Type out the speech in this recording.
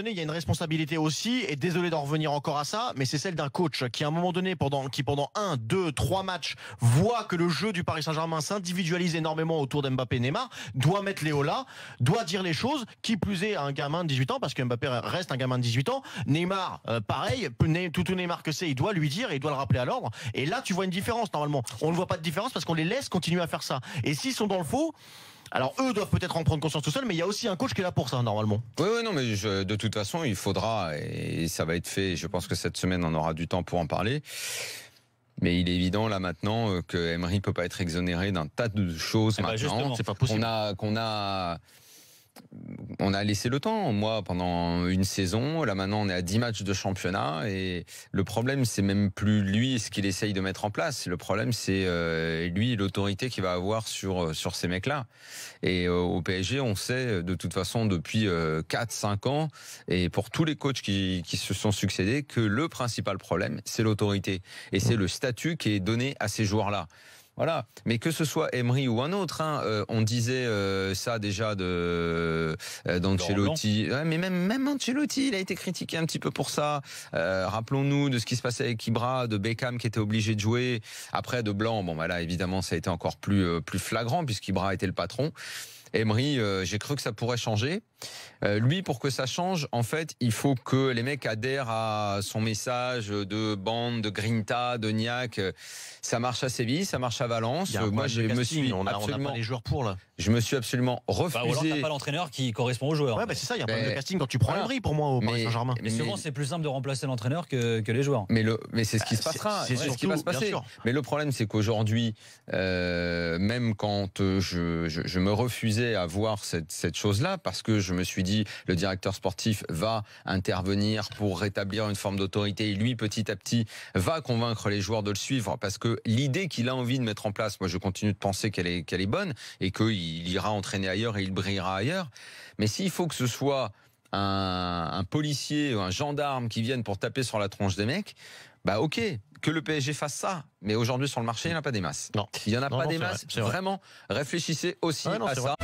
Il y a une responsabilité aussi, et désolé d'en revenir encore à ça, mais c'est celle d'un coach qui à un moment donné, pendant 1, 2, 3 matchs, voit que le jeu du Paris Saint-Germain s'individualise énormément autour d'Mbappé et Neymar, doit mettre Léo là, doit dire les choses, qui plus est à un gamin de 18 ans, parce que Mbappé reste un gamin de 18 ans, Neymar, pareil, tout Neymar que c'est, il doit lui dire, et il doit le rappeler à l'ordre, et là tu vois une différence normalement. On ne voit pas de différence parce qu'on les laisse continuer à faire ça. Et s'ils sont dans le faux, alors eux doivent peut-être en prendre conscience tout seuls, mais il y a aussi un coach qui est là pour ça normalement. Oui, non, mais de toute façon, il faudra, et ça va être fait, je pense que cette semaine on aura du temps pour en parler. Mais il est évident là maintenant que Emery peut pas être exonéré d'un tas de choses maintenant. C'est pas possible. On a laissé le temps, moi, pendant une saison. Là, maintenant, on est à 10 matchs de championnat. Et le problème, c'est même plus lui, ce qu'il essaye de mettre en place. Le problème, c'est lui, l'autorité qu'il va avoir sur ces mecs-là. Et au PSG, on sait, de toute façon, depuis 4-5 ans, et pour tous les coachs qui se sont succédés, que le principal problème, c'est l'autorité. Et c'est le statut qui est donné à ces joueurs-là. Voilà, mais que ce soit Emery ou un autre, on disait ça déjà d'Ancelotti. Ouais, mais même Ancelotti, il a été critiqué un petit peu pour ça. Rappelons-nous de ce qui se passait avec Ibra, de Beckham qui était obligé de jouer. Après de Blanc, bon bah là évidemment ça a été encore plus flagrant puisqu'Ibra était le patron. Emery, j'ai cru que ça pourrait changer. Lui, pour que ça change, en fait, il faut que les mecs adhèrent à son message de bande, de Grinta, de Niac. Ça marche à Séville, ça marche à Valence. Moi, on n'a pas les joueurs pour là. Je me suis absolument refusé. Ou alors t'as pas l'entraîneur qui correspond aux joueurs. Ouais, c'est ça. Il y a un problème de casting quand tu prends Emery pour moi au Paris Saint-Germain. Mais souvent, c'est plus simple de remplacer l'entraîneur que les joueurs. Mais c'est ce qui se passera. C'est ce qui va se passer. Mais le problème, c'est qu'aujourd'hui, même quand je me refusais à voir cette chose-là, parce que je me suis dit, le directeur sportif va intervenir pour rétablir une forme d'autorité et lui, petit à petit, va convaincre les joueurs de le suivre parce que l'idée qu'il a envie de mettre en place, moi je continue de penser qu'elle est bonne et qu'il ira entraîner ailleurs et il brillera ailleurs. Mais s'il faut que ce soit un policier ou un gendarme qui viennent pour taper sur la tronche des mecs, bah ok, que le PSG fasse ça. Mais aujourd'hui sur le marché, il n'y en a pas des masses. Non. Il n'y en a pas des masses. Vraiment, réfléchissez aussi à ça.